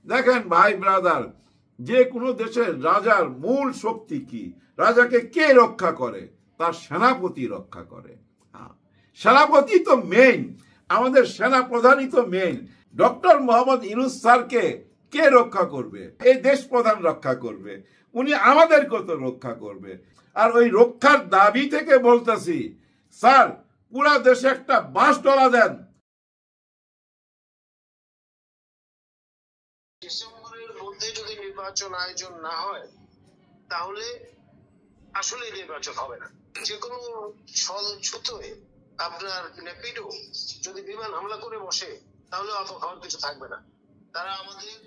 দেখেন ভাই ব্রাদার, যে কোনো দেশের রাজার মূল শক্তি কি? রাজাকে কে রক্ষা করে? তার সেনাপতি রক্ষা করে। সেনাপতি তো মেইন, আমাদের সেনা প্রধানই তো মেইন। ডক্টর মোহাম্মদ ইউনূস স্যারকে কে রক্ষা করবে? এই দেশ প্রধান রক্ষা করবে। উনি আমাদেরকে তো রক্ষা করবে। আর ওই রক্ষার দাবি থেকে বলতেছি, স্যার পুরা দেশে একটা $5 দেন। ডিসেম্বরের মধ্যে যদি নির্বাচন আয়োজন না হয় তাহলে আসলে নির্বাচন হবে না। যে কোনো ছল ছুতোয় আপনার নেপিডো যদি বিমান হামলা করে বসে তাহলে অত খাওয়ার কিছু থাকবে না। তারা আমাদের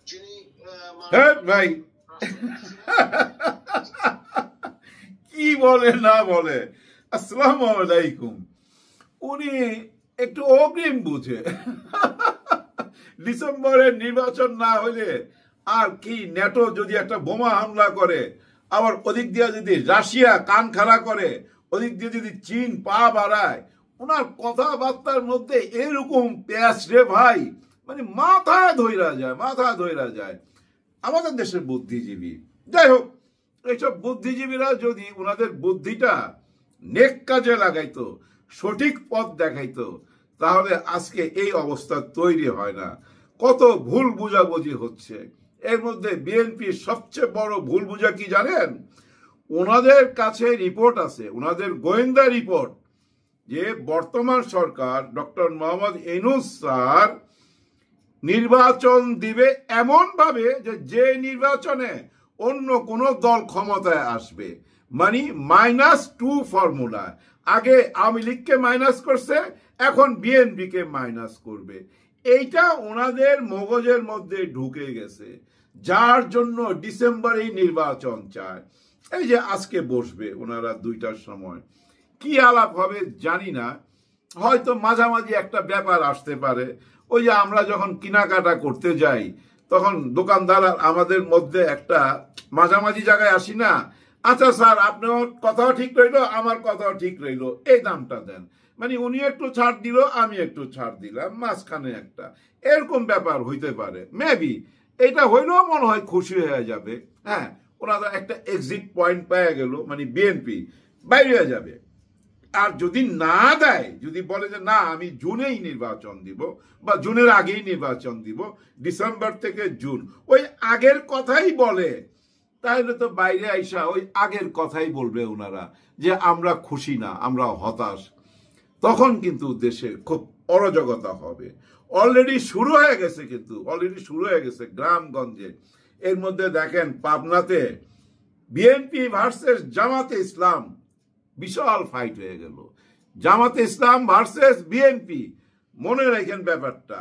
যিনি ভাই কি বলে না বলে, আসসালামু আলাইকুম, উনি একটু অগ্রিম বুঝে। ডিসেম্বরের নির্বাচন না হলে আর কি, ন্যাটো যদি একটা বোমা হামলা করে, আবার ওদিক দিয়ে যদি রাশিয়া কান খাড়া করে, ওদিক দিয়ে যদি চীন পা বাড়ায়, ওনার কথাবার্তার মধ্যে এরকম প্যাস রে ভাই, মানে মাথা ধইরা যায়। আমাদের দেশের বুদ্ধিজীবী, যাই হোক, এইসব বুদ্ধিজীবীরা যদি ওনাদের বুদ্ধিটা নেক কাজে লাগাইতো, সঠিক পথ দেখাইতো, তাহলে আজকে এই অবস্থা তৈরি হয় না। কত ভুল বুঝাবুঝি হচ্ছে। এর মধ্যে বিএনপির সবচেয়ে বড় ভুল বুঝা কি জানেন? ওনাদের কাছে রিপোর্ট আছে, ওনাদের গোয়েন্দা রিপোর্ট, যে বর্তমান সরকার ডক্টর মোহাম্মদ ইউনূস স্যার নির্বাচন দিবে এমন ভাবে যে নির্বাচনে অন্য কোন দল ক্ষমতায় আসবে, মানে -2 ফর্মুলা। আগে আওয়ামী লীগকে মাইনাস করছে, এখন বিএনপি কে মাইনাস করবে। এইটা ওনাদের মগজের মধ্যে ঢুকে গেছে, যার জন্য ডিসেম্বরেই নির্বাচন চায়। এই যে আজকে বসবে ওনারা 2টার সময়, কি আলাপ হবে জানি না, হয়তো মাঝামাঝি একটা ব্যাপার আসতে পারে। ওই যে আমরা যখন কেনাকাটা করতে যাই, তখন দোকানদার আমাদের মধ্যে একটা মাঝামাঝি জায়গায় আসি না, আচ্ছা স্যার আপনার কথাও ঠিক রইলো, আমার কথাও ঠিক রইলো, এই দামটা দেন। মানে উনি একটু ছাড় দিল, আমি একটু ছাড় দিলাম, মাঝখানে একটা এরকম ব্যাপার হইতে পারে। মেবি এটা হইলেও মনে হয় খুশি হয়ে যাবে। হ্যাঁ, ওনারা একটা এক্সিট পয়েন্ট পেয়ে গেল, মানে বিএনপি বাইরে হয়ে যাবে। আর যদি না দেয়, যদি বলে যে না আমি জুনেই নির্বাচন দিব, বা জুনের আগেই নির্বাচন দিব, ডিসেম্বর থেকে জুন, ওই আগের কথাই বলে, তাহলে তো বাইরে আইসা ওই আগের কথাই বলবে ওনারা, যে আমরা খুশি না, আমরা হতাশ। তখন কিন্তু দেশে খুব অরাজকতা হবে। অলরেডি শুরু হয়ে গেছে, কিন্তু অলরেডি শুরু হয়ে গেছে গ্রামগঞ্জে। এর মধ্যে দেখেন পাবনাতে বিএনপি ভার্সেস জামাতে ইসলাম বিশাল ফাইট হয়ে গেল। জামাতে ইসলাম ভার্সেস বিএনপি, মনে রাখেন ব্যাপারটা।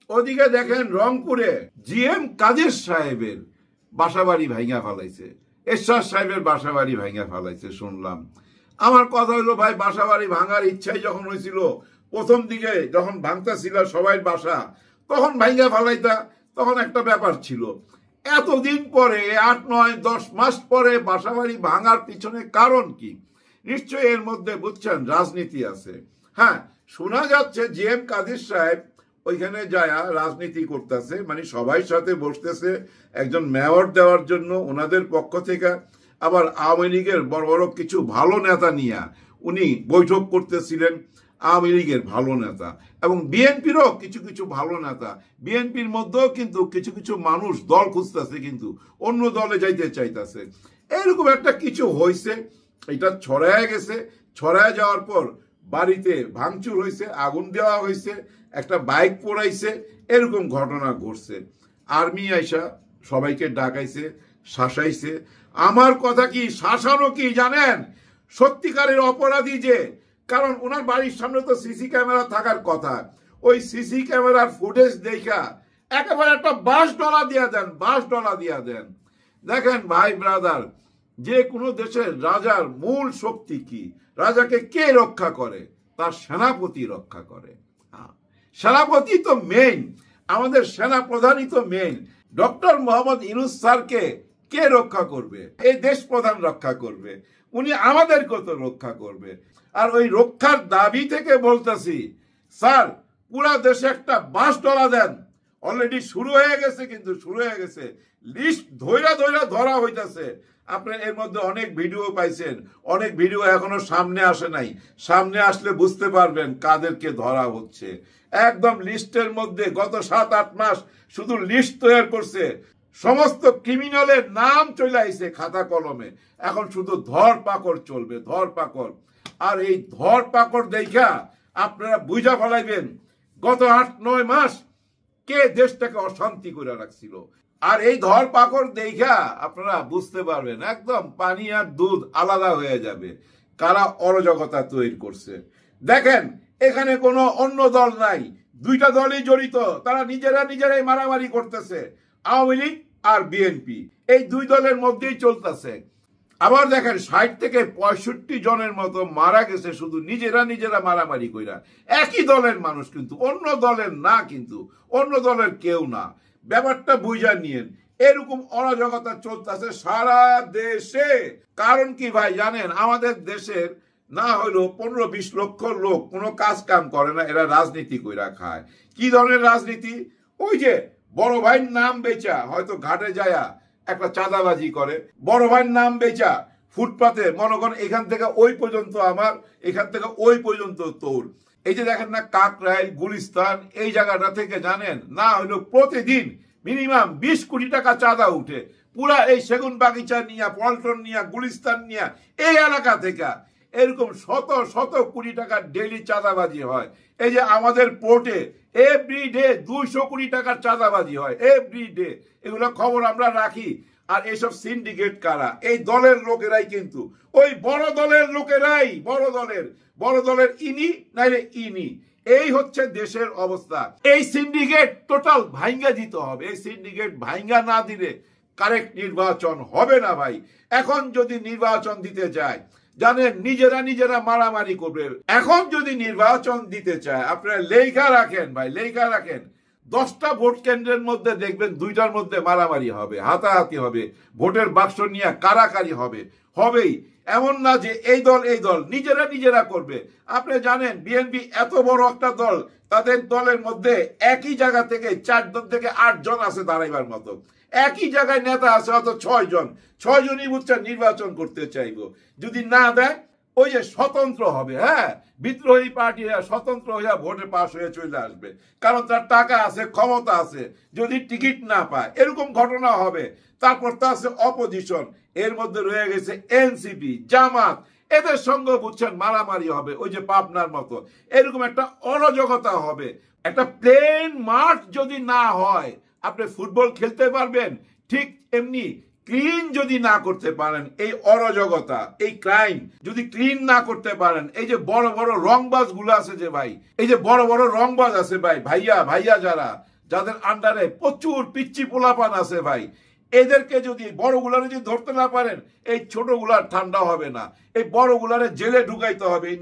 ওদিকে দেখেন রংপুরে জিএম কাদের সাহেবের বাসাবাড়ি ভাঙা ফেলাইছে, এরশাদ সাহেবের বাসাবাড়ি ভাঙা ফেলাইছে শুনলাম। আমার কথা হলো ভাই, বাসাবাড়ি ভাঙার ইচ্ছাই যখন হয়েছিল, প্রথম দিকে যখন ভাঙতেছিল সবাই বাসা, তখন ভাঙা ফেলাইতা, তখন একটা ব্যাপার ছিল। এতদিন পরে 8, 9, 10 মাস পরে বাসাবাড়ি ভাঙার পিছনে কারণ কি? নিশ্চয়ই এর মধ্যে বুঝছেন রাজনীতি আছে। হ্যাঁ, শোনা যাচ্ছে জিএম কাদের সাহেব ওইখানে যায় রাজনীতি করতেছে, মানে সবাই সাথে বসতেছে একজন মেয়র দেওয়ার জন্য ওনাদের পক্ষ থেকে। আবার আওয়ামী লীগের বড় বড় কিছু ভালো নেতা নিয়ে উনি বৈঠক করতেছিলেন, আওয়ামী লীগের ভালো নেতা এবং বিএনপিরও কিছু কিছু ভালো নেতা। বিএনপির মধ্যেও কিন্তু কিছু কিছু মানুষ দল খুঁজতেছে, কিন্তু অন্য দলে যাইতে চাইতেছে। এইরকম একটা কিছু হয়েছে, এটা ছড়ায় গেছে। ছড়ায় যাওয়ার পর বাড়িতে ভাঙচুর হয়েছে, আগুন দেওয়া হয়েছে, একটা বাইক পোড়াইছে, এরকম ঘটনা ঘটছে। আর্মি আইসা সবাইকে ডাকাইছে, শাসাইছে। আমার কথা কি, শাসানো কি জানেন? সত্যিকারের অপরাধী যে, কারণ ওনার বাড়ির সামনে তো সিসি ক্যামেরা থাকার কথা, ওই সিসি ক্যামেরার ফুটেজ দেখা একেবারে একটা $5 দিয়া দেন, $5 দিয়া দেন। দেখেন ভাই ব্রাদার, যে কোনো দেশের রাজার মূল শক্তি কি? রাজাকে কে রক্ষা করে? তার সেনাপতি রক্ষা করে। সেনাপতি তো মেইন, আমাদের সেনা প্রধানই তো মেইন। ডক্টর মোহাম্মদ ইউনূস স্যারকে কে রক্ষা করবে? এই দেশ প্রধান রক্ষা করবে, উনি আমাদেরকে তো রক্ষা করবে। আর ওই রক্ষার দাবি থেকে বলতেছি, স্যার পুরা দেশে একটা $5 দেন, অলরেডি শুরু হয়ে গেছে, কিন্তু শুরু হয়ে গেছে, লিস্ট ধৈরা ধৈরা ধরা হইতাছে। আপনারা এর মধ্যে অনেক ভিডিও পাইছেন, অনেক ভিডিও এখনো সামনে আসে নাই, সামনে আসলে বুঝতে পারবেন কাদেরকে ধরা হচ্ছে। একদম লিস্টের মধ্যে গত 7-8 মাস শুধু লিস্ট তৈরি করছে, সমস্ত ক্রিমিনালের নাম চলে আইছে খাতা কলমে, এখন শুধু ধরপাকড় চলবে, ধরপাকড়। আর এই ধরপাকড় দেখা আপনারা বুঝা ফেলাইবেন গত 8-9 মাস কে দেশটাকে অশান্তি করে রাখছিল। আর এই ধরপাকড় দেখা আপনারা বুঝতে পারবেন একদম পানি আর দুধ আলাদা হয়ে যাবে কারা অরাজকতা তৈরি করছে। দেখেন এখানে কোনো অন্য দল নাই, দুইটা দলই জড়িত, তারা নিজেরাই মারামারি করতেছে, আওয়ামী লীগ আর বিএনপি, এই দুই দলের মধ্যেই চলতেছে। আবার দেখেন 60 থেকে 65 জনের মতো মারা গেছে শুধু নিজেরা মারামারি কইরা, একই দলের মানুষ কিন্তু, অন্য দলের না, কিন্তু অন্য দলের কেউ না। ব্যাপারটা বুঝা নিয়েন, এরকম অরাজকতা চলতেছে সারা দেশে। কারণ কি ভাই জানেন, আমাদের দেশের না হইলো 15-20 লক্ষ লোক কোনো কাজ কাম করে না, এরা রাজনীতি কইরা খায়। কি ধরনের রাজনীতি? ওই যে বড় ভাইয়ের নাম বেচা হয়তো ঘাটে যায়া একটা চাঁদাবাজি করে, বড় ভাইয়ের নাম বেচা ফুটপাতে মনে করেন এখান থেকে ওই পর্যন্ত আমার, এখান থেকে ওই পর্যন্ত তোর। এই যে দেখেন না কাকরাইল, গুলিস্তান, এই জায়গাটা থেকে জানেন না হইলো প্রতিদিন মিনিমাম 20 কোটি টাকা চাঁদা উঠে, পুরা এই সেগুন বাগিচা নিয়া, পল্টন নিয়া, গুলিস্তান নিয়া, এই এলাকা থেকে এরকম শত শত কোটি টাকা ডেইলি চাঁদাবাজি হয়। এই যে আমাদের পোর্টে এভরিডে 200 কোটি টাকার চাঁদাবাজি হয়, এভরিডে। এগুলো খবর আমরা রাখি। আর এইসব সিন্ডিকেট কারা? এই দলের লোকেরাই, কিন্তু ওই বড় দলের লোকেরাই, বড় দলের ইনি নাইলে ইনি। এই হচ্ছে দেশের অবস্থা। এই সিন্ডিকেট টোটাল ভাঙ্গা দিতে হবে। এই সিন্ডিকেট ভাঙ্গা না দিলে কারেক্ট নির্বাচন হবে না ভাই। এখন যদি নির্বাচন দিতে যায় জানেন নিজেরা মারামারি করবে। এখন যদি নির্বাচন দিতে চায় আপনারা লেখা রাখেন ভাই, লেখা রাখেন, 10টা ভোট কেন্দ্রের মধ্যে দেখবেন 2টার মধ্যে মারামারি হবে, হাতাহাতি হবে, ভোটের বাক্স নিয়ে কারাকারি হবে, হবেই। এমন না যে এই দল নিজেরা করবে। আপনি জানেন বিএনপি এত বড় একটা দল, তাদের দলের মধ্যে একই জায়গা থেকে 4 জন থেকে 8 জন আছে দাঁড়াইবার মতো, একই জায়গায় নেতা আছে হয়তো 6 জন, 6 জনই বুঝছেন নির্বাচন করতে চাইবো। যদি না দেয় ওই যে স্বতন্ত্র হবে, হ্যাঁ, বিদ্রোহী পার্টিরা স্বতন্ত্র হইয়া ভোটে পাশ হয়ে চলে আসবে, কারণ তার টাকা আছে, ক্ষমতা আছে। যদি টিকিট না পায় এরকম ঘটনা হবে। তারপর তো আছে অপোজিশন, এর মধ্যে রয়ে গেছে এনসিপি, জামাত, এদের সঙ্গে বুঝছেন মারামারি হবে, ওই যে পাবনার মতো। এরকম একটা অরাজকতা হবে। একটা প্লেন মাঠ যদি না হয় আপনি ফুটবল খেলতে পারবেন? ঠিক এমনি ক্লিন যদি না করতে পারেন, এই অরাজকতা, এই ক্রাইম যদি ক্লিন না করতে পারেন, এই যে বড় বড় রংবাজ গুলো আছে যে ভাই, এই যে বড় বড় রংবাজ আছে ভাই, ভাইয়া যাদের আন্ডারে প্রচুর পিচ্চি পোলাপান আছে ভাই, এদেরকে যদি বড়গুলারে যদি ধরতে না পারেন এই ছোটগুলার ঠান্ডা হবে না। এই বড়গুলারে জেলে ঢুকাইতে হবে এই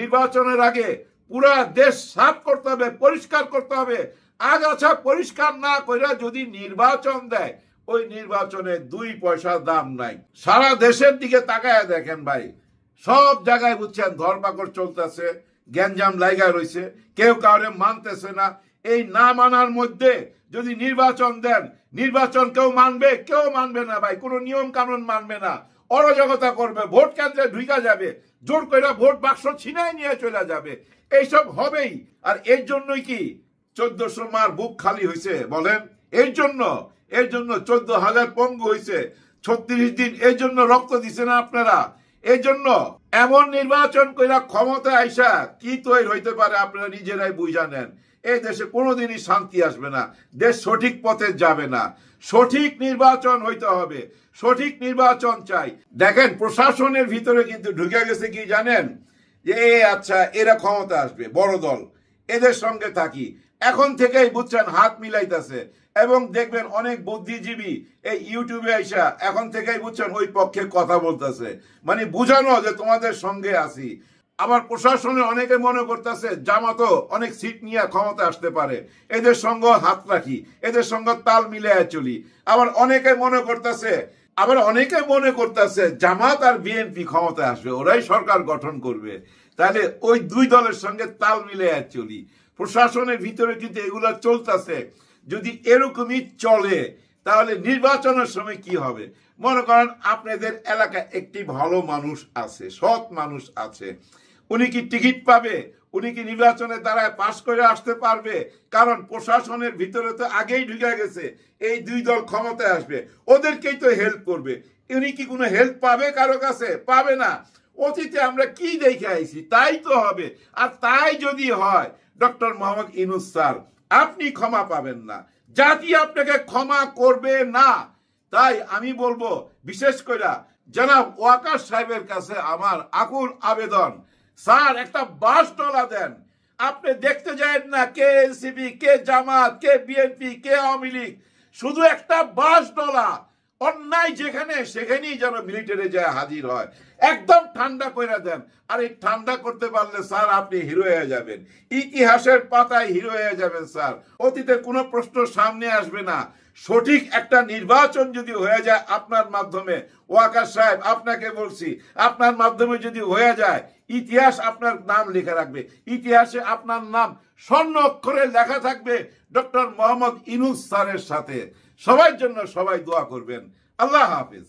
নির্বাচনের আগে পুরা দেশ সাফ করতে হবে, পরিষ্কার করতে হবে। আগাছা পরিষ্কার না কইরা যদি নির্বাচন দেয় ওই নির্বাচনে 2 পয়সা দাম নাই। সারা দেশের দিকে তাকায় দেখেন ভাই, সব জায়গায় বুঝছেন ধরপাকড় চলতেছে, গ্যাঞ্জাম লাইগা রয়েছে, কেউ কাউরে মানতেছে না। এই না মানার মধ্যে যদি নির্বাচন দেন, নির্বাচন কেউ মানবে না ভাই, কোনো নিয়ম কানুন মানবে না, অরাজকতা করবে, ভোট কেন্দ্রে ঢুকা যাবে, জোর করে ভোট বাক্স ছিনাই নিয়ে চলে যাবে, এইসব হবেই। আর এর জন্যই কি 1400 মার বুক খালি হয়েছে বলেন? এর জন্য 14,000 পঙ্গু হয়েছে, 36 দিন এর জন্য রক্ত দিছে না আপনারা? এই জন্য এমন নির্বাচন কইরা ক্ষমতা আইসা কি তৈরি হইতে পারে আপনারা নিজেরাই বুঝা নেন। এই দেশে কোনোদিনই শান্তি আসবে না, দেশ সঠিক পথে যাবে না। সঠিক নির্বাচন হইতে হবে, সঠিক নির্বাচন চাই। দেখেন প্রশাসনের ভিতরে কিন্তু ঢুকে গেছে কি জানেন, যে আচ্ছা এরা ক্ষমতা আসবে, বড় দল, এদের সঙ্গে থাকি, এখন থেকেই বুঝছেন হাত মিলাইতেছে। এবং দেখবেন অনেক বুদ্ধিজীবী এই ইউটিউবে আইসা এখন থেকেই বুঝছেন ওই পক্ষে কথা বলতেছে, মানে বুঝানো যে তোমাদের সঙ্গে আছি। আবার প্রশাসনে অনেকে মনে করতেছে জামাতও অনেক সিট নিয়ে ক্ষমতা আসতে পারে, এদের সঙ্গে হাত রাখি, এদের সঙ্গে তাল মিলিয়ে চলি। আবার অনেকে মনে করতেছে জামাত আর বিএনপি ক্ষমতা আসবে, ওরাই সরকার গঠন করবে, তাহলে ওই 2 দলের সঙ্গে তাল মিলিয়ে চলি। প্রশাসনের ভিতরে যদি এগুলো চলতেছে, যদি এরকমই চলে, তাহলে নির্বাচনের সময় কি হবে? মনে করেন আপনাদের এলাকায় একটি ভালো মানুষ আছে, সৎ মানুষ আছে, উনি কি টিকিট পাবে? উনি কি নির্বাচনের দ্বারায় পাশ করে আসতে পারবে? কারণ প্রশাসনের ভিতরে তো আগেই ঢুকে গেছে এই দুই দল ক্ষমতায় আসবে, ওদেরকেই তো হেল্প করবে। উনি কি কোনো হেল্প পাবে কারো কাছে? পাবে না। অতীতে আমরা কি দেখে আইছি তাই তো হবে। আর তাই যদি হয়, ডক্টর মোহাম্মদ ইউনূস স্যার, আপনি ক্ষমা পাবেন না, জাতি আপনাকে ক্ষমা করবে না। তাই আমি বলবো, বিশেষ করে জনাব ওয়াকার সাহেবের কাছে আমার আকুল আবেদন, স্যার একটা $10 দেন। আপনি দেখতে যান না কে এনসিপি, কে জামাত, কে বিএনপি, কে আওয়ামী লীগ, শুধু একটা $10, অন্যায় যেখানে সেখানেই যেন মিলিটারি যায় হাজির হয়, একদম ঠান্ডা করে দেন। আর এই ঠান্ডা করতে পারলে স্যার আপনি হিরো হয়ে যাবেন, ইতিহাসের পাতায় হিরো হয়ে যাবেন স্যার। অতীতের কোনো প্রশ্ন সামনে আসবে না। সঠিক একটা নির্বাচন যদি হয়ে যায় আপনার মাধ্যমে, ওয়াকার সাহেব আপনাকে বলছি, আপনার মাধ্যমে যদি হয়ে যায়, ইতিহাস আপনার নাম লেখা রাখবে। ইতিহাসে আপনার নাম স্বর্ণ অক্ষরে লেখা থাকবে ডক্টর মোহাম্মদ ইউনূস স্যারের সাথে। সবার জন্য সবাই দোয়া করবেন। আল্লাহ হাফিজ।